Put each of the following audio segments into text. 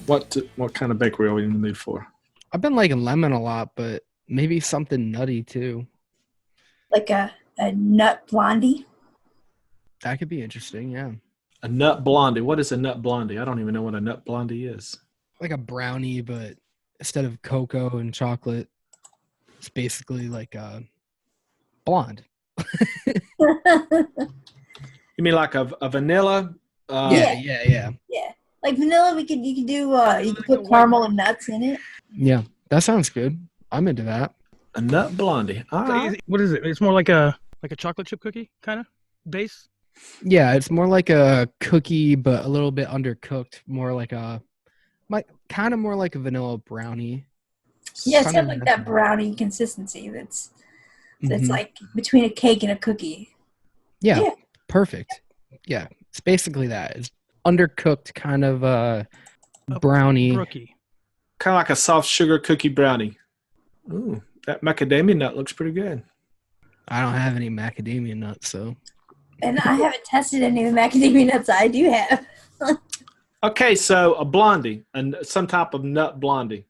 What kind of bakery are we in the mood for? I've been liking lemon a lot, but maybe something nutty too. Like a nut blondie. That could be interesting, yeah. A nut blondie. What is a nut blondie? I don't even know what a nut blondie is. Like a brownie, but instead of cocoa and chocolate, it's basically like a blonde. You mean like a vanilla? Yeah. Yeah. Like vanilla, you could do you could put caramel and nuts in it. Yeah, that sounds good. I'm into that. A nut blondie. All right. What is it? It's more like a chocolate chip cookie kind of base. Yeah, it's more like a cookie, but a little bit undercooked. More like more like a vanilla brownie. Yeah, it's got like that brownie consistency that's like between a cake and a cookie. Yeah, perfect. Yeah, it's basically that. It's undercooked kind of brownie. Brookie. Kind of like a soft sugar cookie brownie. Ooh, that macadamia nut looks pretty good. I don't have any macadamia nuts, so. And I haven't tested any of the macadamia nuts I do have. Okay, so a blondie and some type of nut blondie.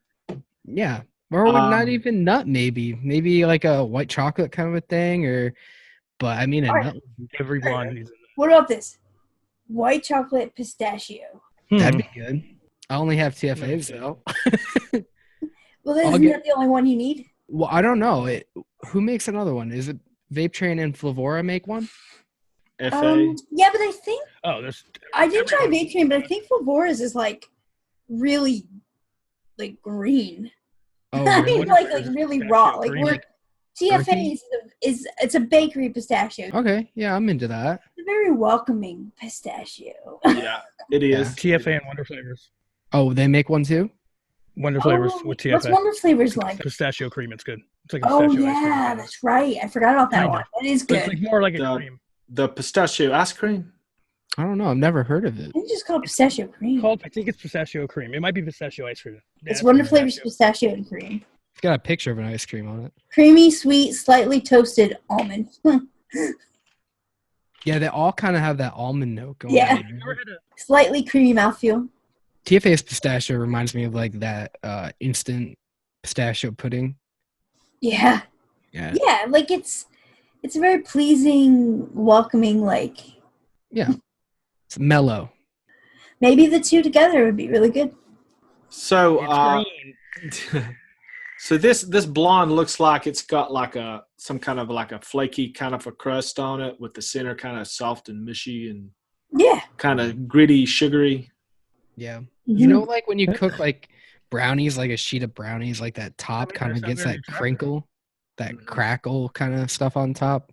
Yeah, or not even nut. Maybe like a white chocolate kind of a thing, but I mean a nut. Every blonde needs a nut. What about this? White chocolate pistachio. That'd be good. I only have TFAs though. Well, isn't that the only one you need? Well, I don't know. Who makes another one? Is it Vape Train and Flavora make one? FA. Yeah, but I think I did try Vape Train, but I think Flavora's is like really like green. Oh, I mean, really? like really raw. Like creamy. TFA is it's a bakery pistachio. Okay, yeah, I'm into that. It's a very welcoming pistachio. Yeah, it is. TFA and Wonder Flavors. Oh, they make one too? Wonder Flavors with TFA. What's Wonder Flavors like? Pistachio cream. It's good. It's like a pistachio ice cream. Yeah, that's right. I forgot about that Kinda. one. That is But good. it's like more like a cream. The pistachio ice cream. I don't know. I've never heard of it. It's just called pistachio cream. I think it's pistachio cream. It might be pistachio ice cream. Yeah, It's Wonder Flavors pistachio and cream. It's got a picture of an ice cream on it. Creamy, sweet, slightly toasted almond. Yeah, they all kind of have that almond note going Yeah. on. Slightly creamy mouthfeel. TFA's pistachio reminds me of like that instant pistachio pudding. Yeah. Yeah. Yeah, like it's a very pleasing, welcoming, like Yeah. It's mellow. maybe the two together would be really good. So, It's green. so this blonde looks like it's got like some kind of like a flaky kind of a crust on it, with the center kind of soft and mushy and Yeah. kind of gritty, sugary. Yeah. Mm-hmm. You know, like when you cook like brownies, like a sheet of brownies, like that top kind of that gets sounds that very crinkle, that crackle kind of stuff on top.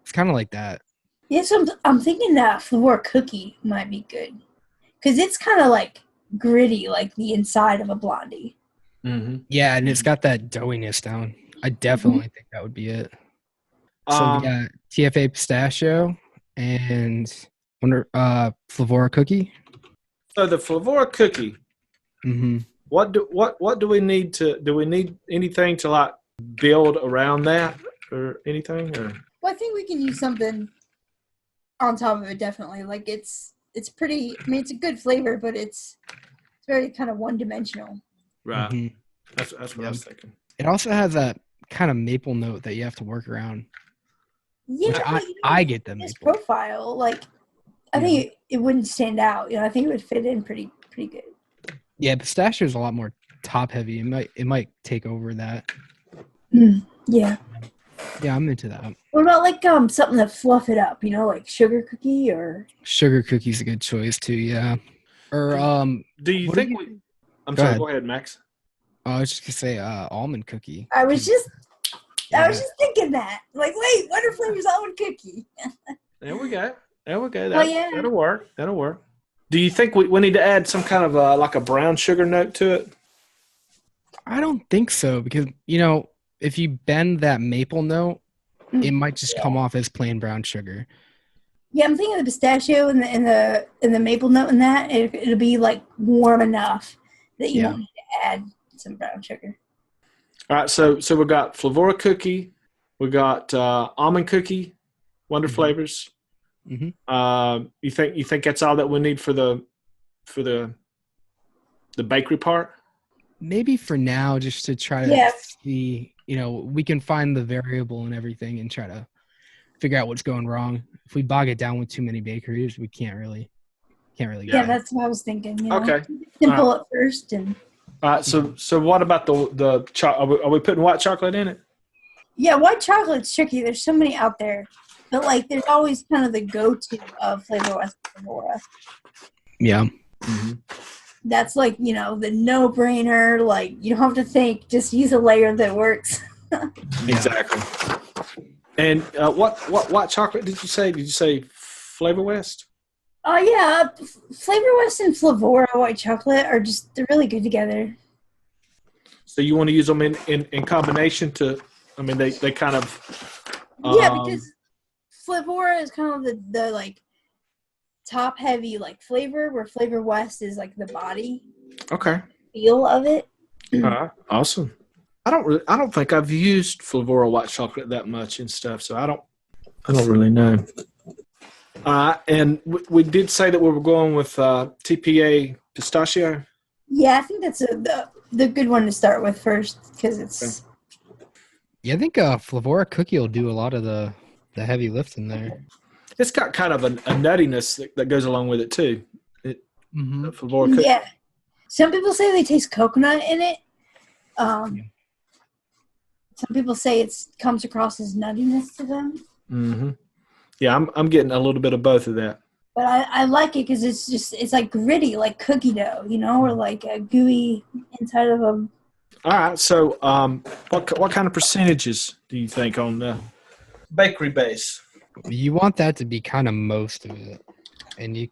It's kind of like that. Yeah, so I'm thinking that flour cookie might be good. Because it's kind of like gritty, like the inside of a blondie. Mm-hmm. Yeah, and it's got that doughiness down. I definitely think that would be it. So we got TFA pistachio and Flavora cookie. So the Flavora cookie. Mm-hmm. What do we need to? Do we need anything to like build around that or anything? Or Well, I think we can use something on top of it, definitely. Like it's pretty. I mean, it's a good flavor, but it's very kind of one-dimensional. right? Mm-hmm. That's what I was thinking. It also has that kind of maple note that you have to work around. Yeah, Which but, I get the this maple. profile, like I think it wouldn't stand out. You know, I think it would fit in pretty good. Yeah, pistachio is a lot more top heavy. It might take over that. Yeah. Yeah, I'm into that. What about like something to fluff it up? You know, like sugar cookie or Sugar cookie's a good choice too. Yeah. Or Do you what think do you- I'm Go sorry. ahead. Go ahead, Max. I was just gonna say almond cookie. I was just Yeah. thinking that. Like, wait, Wonder Flavor's almond cookie. There we go. That, yeah. That'll work. That'll work. Do you think we need to add some kind of like a brown sugar note to it? I don't think so because if you bend that maple note, it might just come off as plain brown sugar. Yeah, I'm thinking of the pistachio and the maple nut in that. It'll be like warm enough that you won't need to add some brown sugar. All right, so we got Flavora cookie, we got almond cookie, Wonder Flavors. Mm-hmm. You think that's all that we need for the bakery part? Maybe for now, just to try to see, we can find the variable and everything and try to figure out what's going wrong. If we bog it down with too many bakeries, we can't really. Yeah, that's what I was thinking. Okay, simple at first and. All right, so what about the are we putting white chocolate in it? Yeah, white chocolate's tricky. There's so many out there, but like there's always kind of the go-to of Flavor West Flavora. Yeah. Mm-hmm. That's like the no-brainer. Like you don't have to think; just use a layer that works. Exactly. And what white chocolate did you say? Did you say Flavor West? Oh yeah, Flavor West and Flavora white chocolate they're really good together. So you want to use them in combination to, they kind of. Yeah, because Flavora is kind of the like top heavy like flavor, where Flavor West is like the body. Okay. Feel of it. Awesome. I don't think I've used Flavora white chocolate that much and stuff, so I don't really know. And we did say that we were going with TPA pistachio. Yeah, I think that's the good one to start with first because it's. Okay. Yeah, I think Flavora cookie will do a lot of the heavy lifting there. It's got kind of a nuttiness that goes along with it too. Flavora cookie. Yeah, some people say they taste coconut in it. Some people say it comes across as nuttiness to them. Mm-hmm. Yeah, I'm getting a little bit of both of that. But I like it because it's like gritty, like cookie dough, or like a gooey inside of a. All right, so what kind of percentages do you think on the bakery base? You want that to be kind of most of it, and you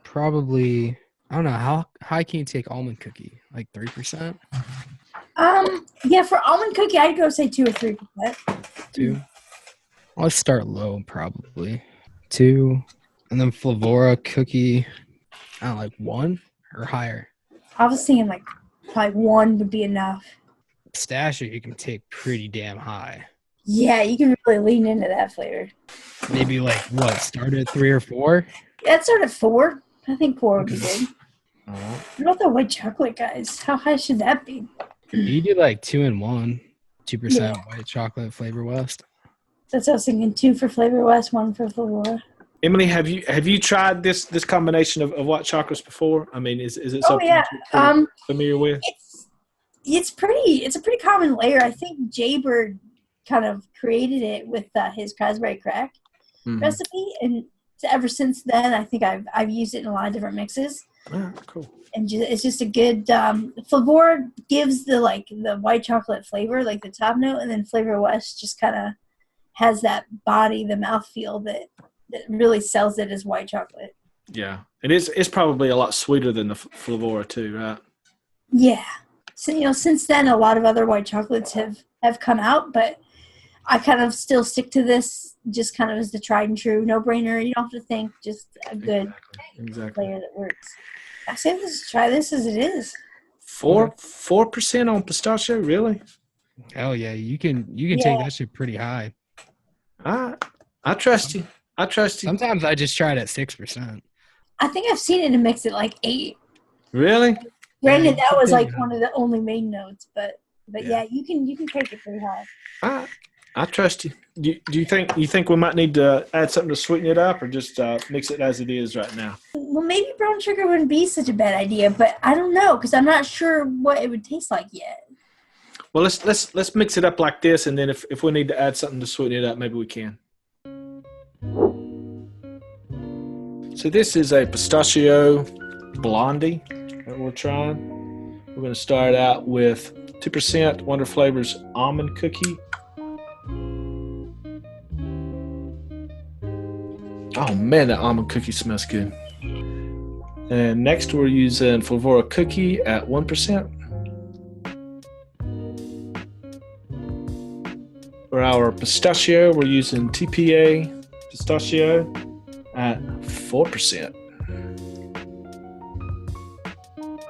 probably I don't know how high can you take almond cookie, like 3%? Yeah, for almond cookie, I'd go say 2 or 3%. 2. Let's start low, probably 2, and then Flavora cookie, I don't know, like 1 or higher. I was thinking like probably 1 would be enough. Pistachio, you can take pretty damn high. Yeah, you can really lean into that flavor. Maybe like what? Start at 3 or 4? Yeah, I'd start at 4. I think 4 would be good. What about the white chocolate, guys? How high should that be? You do like 2 and 1, 2% white chocolate Flavor West. That's what I was thinking. 2 for Flavor West, 1 for Flavora. Emily, have you tried this combination of white chocolates before? Is it something you're familiar with? It's a pretty common layer. I think Jaybird kind of created it with his raspberry crack recipe, and ever since then, I think I've used it in a lot of different mixes. Oh, cool. And it's just a good Flavor gives the white chocolate flavor, like the top note, and then Flavor West just kind of has that body, the mouthfeel that really sells it as white chocolate. Yeah, and it's probably a lot sweeter than the Flavora too, right? Yeah. So since then, a lot of other white chocolates have come out, but I kind of still stick to this just kind of as the tried and true no-brainer. You don't have to think, just a good layer that works. I say try this as it is. 4% on pistachio, really? Hell yeah, you can take that shit pretty high. I trust you. Sometimes I just try it at 6%. I think I've seen it in mix at like 8. Really? Granted, that was like one of the only main notes, but yeah, you can take it pretty high. I trust you. Do you think we might need to add something to sweeten it up, or just mix it as it is right now? Well, maybe brown sugar wouldn't be such a bad idea, but I don't know because I'm not sure what it would taste like yet. Well, let's mix it up like this, and then if we need to add something to sweeten it up, maybe we can. So this is a Pistachio Blondie that we're trying. We're going to start out with 2% Wonder Flavors almond cookie. Oh man, that almond cookie smells good. And next we're using Flavora cookie at 1%. For our pistachio, we're using TPA pistachio at 4%.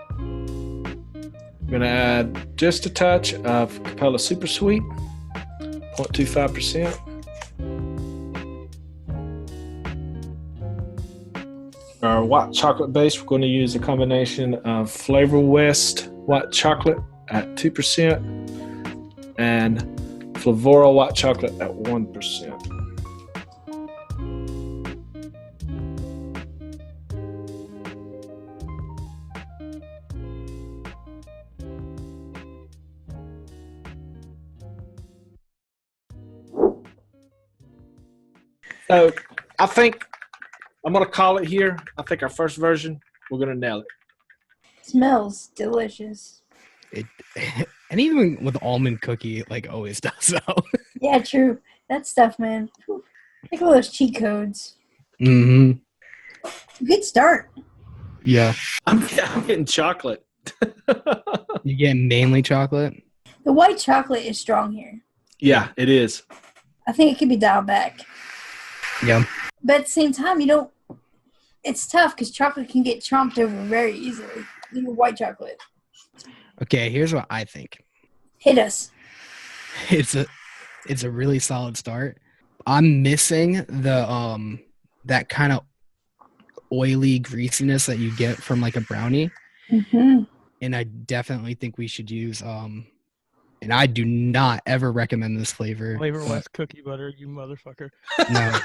I'm going to add just a touch of Capella Super Sweet, 0.25%. Our white chocolate base, we're going to use a combination of Flavor West white chocolate at 2% and Flavora white chocolate at 1%. So I think I'm going to call it here. I think our first version, we're going to nail it. Smells delicious. And even with almond cookie, it like always does so. Yeah, true. That stuff, man. Whew. Think of all those cheat codes. Mm-hmm. Good start. Yeah. I'm getting chocolate. You get mainly chocolate? The white chocolate is strong here. Yeah, it is. I think it could be dialed back. Yeah. But at the same time, it's tough because chocolate can get chomped over very easily. Even white chocolate. Okay, here's what I think. Hit us. It's a really solid start. I'm missing the that kind of oily greasiness that you get from like a brownie. Mm-hmm. And I definitely think we should use and I do not ever recommend this flavor. Flavor West cookie butter, you motherfucker. No.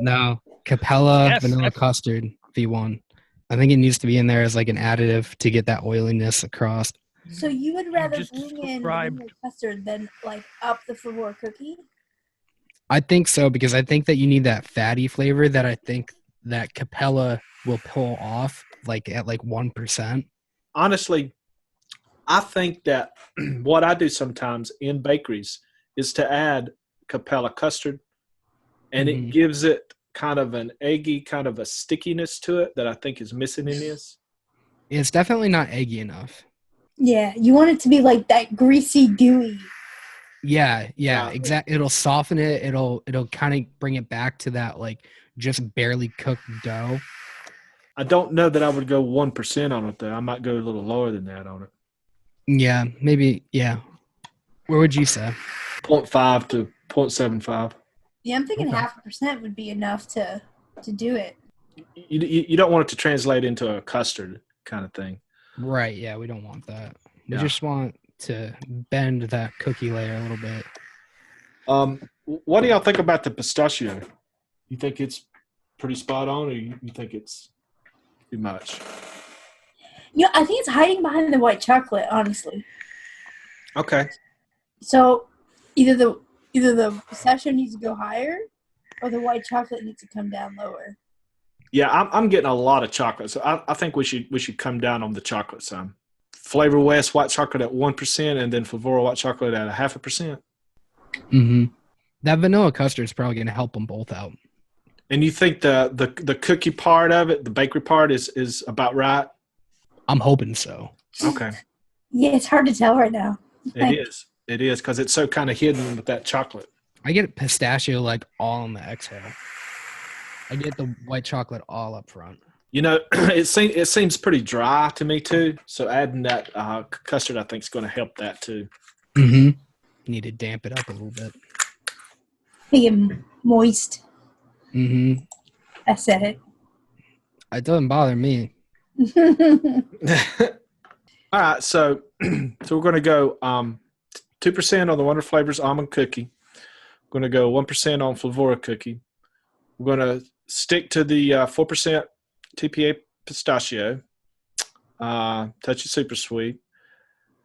No. Capella Yes, vanilla that's- custard V1. I think it needs to be in there as like an additive to get that oiliness across. So you would rather just bring in described- vanilla custard than like up the Flavor cookie? I think so because I think that you need that fatty flavor that I think that Capella will pull off like at like 1%. Honestly, I think that what I do sometimes in bakeries is to add Capella custard, and it gives it kind of an eggy, kind of a stickiness to it that I think is missing in this. It's definitely not eggy enough. Yeah, you want it to be like that greasy, gooey. Yeah, Yeah. exactly. It'll soften it. It'll kind of bring it back to that like just barely cooked dough. I don't know that I would go 1% on it though. I might go a little lower than that on it. Yeah, maybe. Yeah. Where would you say? 0.5 to 0.75. Yeah, I'm thinking Okay. 0.5% would be enough to do it. You don't want it to translate into a custard kind of thing. Right. Yeah, we don't want that. We Yeah. just want to bend that cookie layer a little bit. What do y'all think about the pistachio? You think it's pretty spot on, or you think it's too much? I think it's hiding behind the white chocolate, honestly. Okay. So either the pistachio needs to go higher, or the white chocolate needs to come down lower. Yeah, I'm getting a lot of chocolate, so I think we should come down on the chocolate some. Flavor West white chocolate at 1%, and then Flavora white chocolate at 0.5%. Mm-hmm. That vanilla custard is probably going to help them both out. And you think the cookie part of it, the bakery part, is about right? I'm hoping so. Okay. Yeah, it's hard to tell right now. It is because it's so kind of hidden with that chocolate. I get pistachio like all on the exhale. I get the white chocolate all up front. It seems pretty dry to me too. So adding that custard, I think, is going to help that too. Mm-hmm. Need to damp it up a little bit. Make it moist. Mm-hmm. I said it. It doesn't bother me. All right, so we're going to go 2% on the Wonder Flavors almond cookie. We're going to go 1% on Flavora cookie. We're going to stick to the 4% TPA pistachio. Touch of super sweet.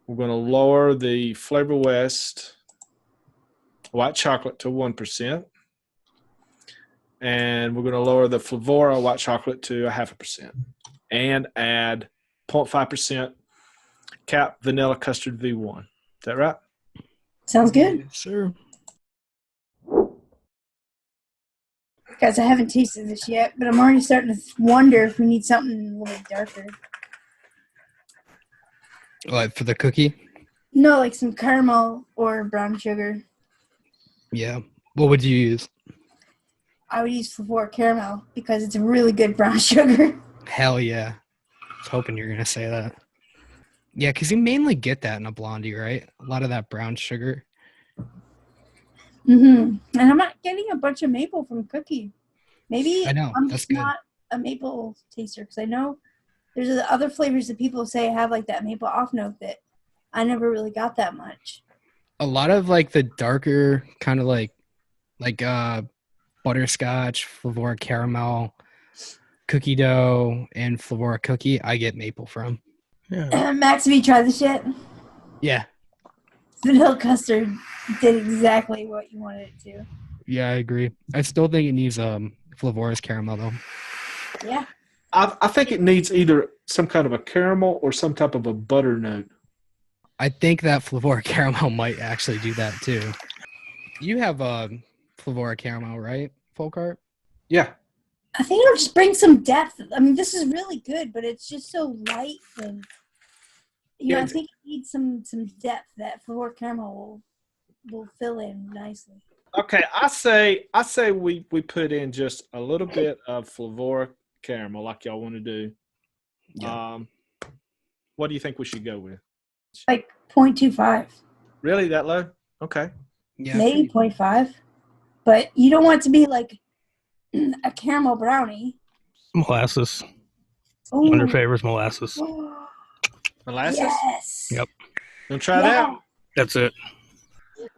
We're going to lower the Flavor West white chocolate to 1%. And we're going to lower the Flavora white chocolate to 0.5%. And add 0.5% cap vanilla custard V1. Is that right? Sounds good. Yes, sir. Guys, I haven't tasted this yet, but I'm already starting to wonder if we need something a little bit darker. Like for the cookie? No, like some caramel or brown sugar. Yeah. What would you use? I would use Flavor Caramel because it's a really good brown sugar. Hell yeah. I was hoping you were going to say that. Yeah, because you mainly get that in a Blondie, right? A lot of that brown sugar. And I'm not getting a bunch of maple from Cookie. Maybe I know, I'm that's just good. not a maple taster because I know there's other flavors that people say have like that maple off note that I never really got that much. A lot of like the darker kind of like butterscotch, Flavor Caramel, cookie dough, and Flavor Cookie, I get maple from. Yeah. Max, have you tried this yet? Yeah. Vanilla custard did exactly what you wanted it to. Yeah, I agree. I still think it needs Flavor's caramel though. Yeah. I think it needs either some kind of a caramel or some type of a butter note. I think that Flavor Caramel might actually do that too. You have Flavor Caramel, right, Folkart? Yeah. I think it'll just bring some depth. I mean, this is really good, but it's just so light and I think it needs some depth that Flavor Caramel will fill in nicely. Okay, I say we put in just a little bit of Flavor Caramel like y'all want to do. Yeah. What do you think we should go with? Like 0.25. Really, that low? Okay. Yeah. Maybe 0.5. But you don't want it to be like a caramel brownie. Molasses. Ooh. One of your favorites, molasses. Molasses? Yes. Yep. Wanna try that? That's it.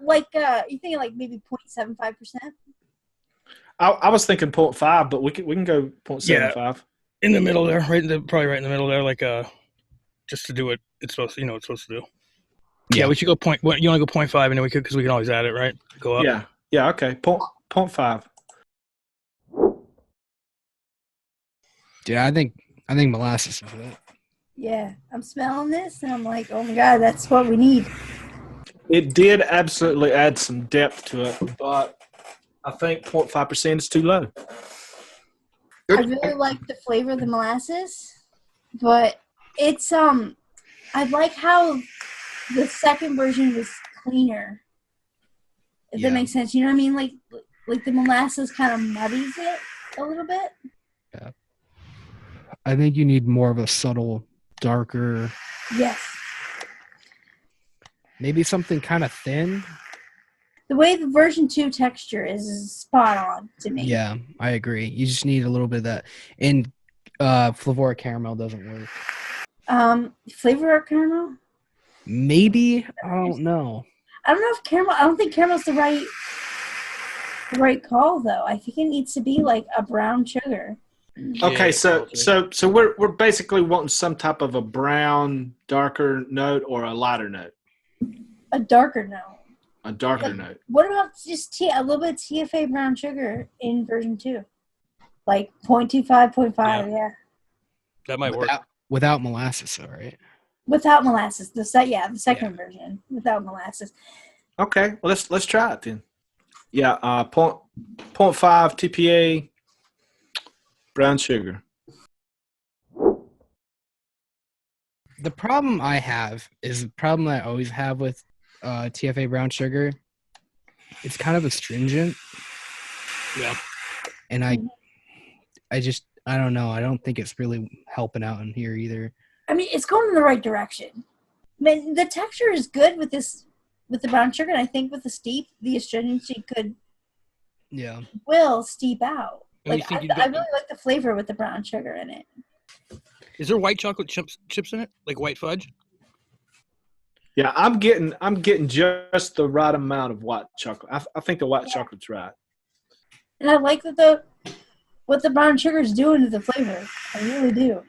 Like you thinking like maybe 0.75%? I was thinking 0.5, but we can go 0.75. In the middle there, probably right in the middle there, like just to do what it's supposed to, it's supposed to do. Yeah, we should go point. You want to go 0.5, and then because we can always add it, right? Go up. Yeah. Okay. 0.5. Dude, I think molasses is it. Yeah, I'm smelling this and I'm like, oh my god, that's what we need. It did absolutely add some depth to it, but I think 0.5% is too low. I really like the flavor of the molasses, but it's I like how the second version was cleaner. If that makes sense, you know what I mean? Like the molasses kind of muddies it a little bit. Yeah. I think you need more of a subtle, darker. Yes. Maybe something kind of thin. The way the version 2 texture is spot on to me. Yeah, I agree. You just need a little bit of that. And Flavor Caramel doesn't work. Flavor of caramel? Maybe. I don't know. I don't think caramel's the right call though. I think it needs to be like a brown sugar. Okay, so we're basically wanting some type of a brown, darker note or a lighter note. A darker note. A darker note. What about just a little bit of TFA brown sugar in version 2? Like 0.25, 0.5, yeah. That might work. Without molasses, though, right? Without molasses. The second version. Without molasses. Okay, well, let's try it then. Yeah, 0.5 TPA brown sugar. The problem I have is the problem I always have with TFA brown sugar. It's kind of astringent. Yeah. And I don't know. I don't think it's really helping out in here either. I mean, it's going in the right direction. I mean, the texture is good with the brown sugar, and I think with the steep, the astringency will steep out. Like I really like the flavor with the brown sugar in it. Is there white chocolate chips in it, like white fudge? Yeah, I'm getting just the right amount of white chocolate. I think the white chocolate's right. And I like what the brown sugar is doing to the flavor. I really do.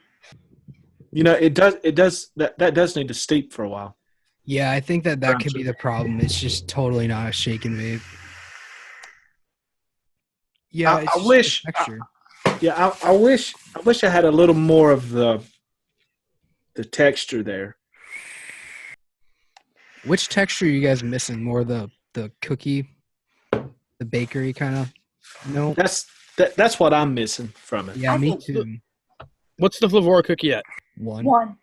It does that does need to steep for a while. Yeah, I think that could be the problem. It's just totally not a shake and bake. Yeah, I wish. I wish I had a little more of the texture there. Which texture are you guys missing? More the cookie, the bakery kind of? No, that's what I'm missing from it. Yeah, me too. What's the Flavor cookie at? 1.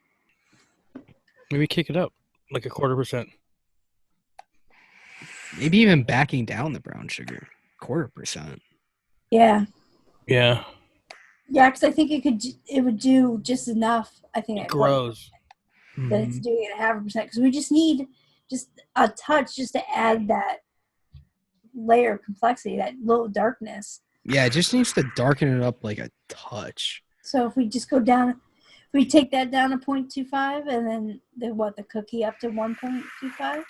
Maybe kick it up like 0.25%. Maybe even backing down the brown sugar, 0.25%. Yeah. Yeah. Yeah, because I think it would do just enough. I think It grows. that it's doing it at 0.5%, because we just need just a touch just to add that layer of complexity, that little darkness. Yeah, it just needs to darken it up like a touch. So if we just go down, if we take that down to 0.25 and then the cookie up to 1.25.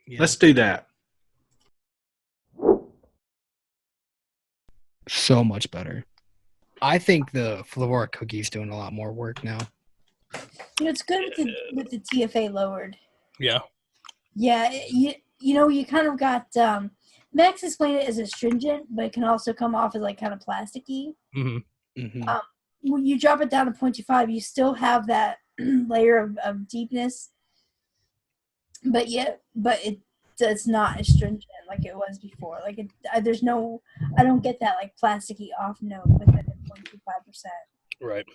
Yeah. Let's do that. So much better. I think the Flavora cookie's doing a lot more work now. It's good with the TFA lowered. Yeah. Yeah, you kind of got Max explained it as astringent, but it can also come off as like kind of plasticky. Mm-hmm. Mm-hmm. When you drop it down to 0.25, you still have that layer of deepness, but it's not astringent like it was before. Like I don't get that like plasticky off note with it at 0.25%. Right.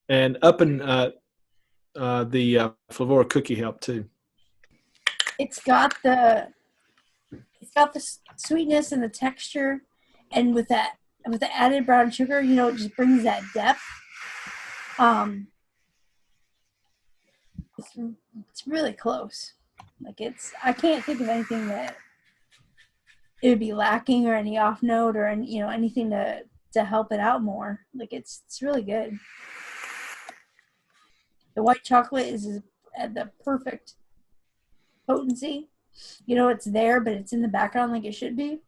And up in the Flavora cookie help too. It's got the sweetness and the texture, and with the added brown sugar, it just brings that depth. It's really close. Like I can't think of anything that it would be lacking, or any off note, or anything to help it out more. Like it's really good. The white chocolate is at the perfect potency. It's there, but it's in the background like it should be.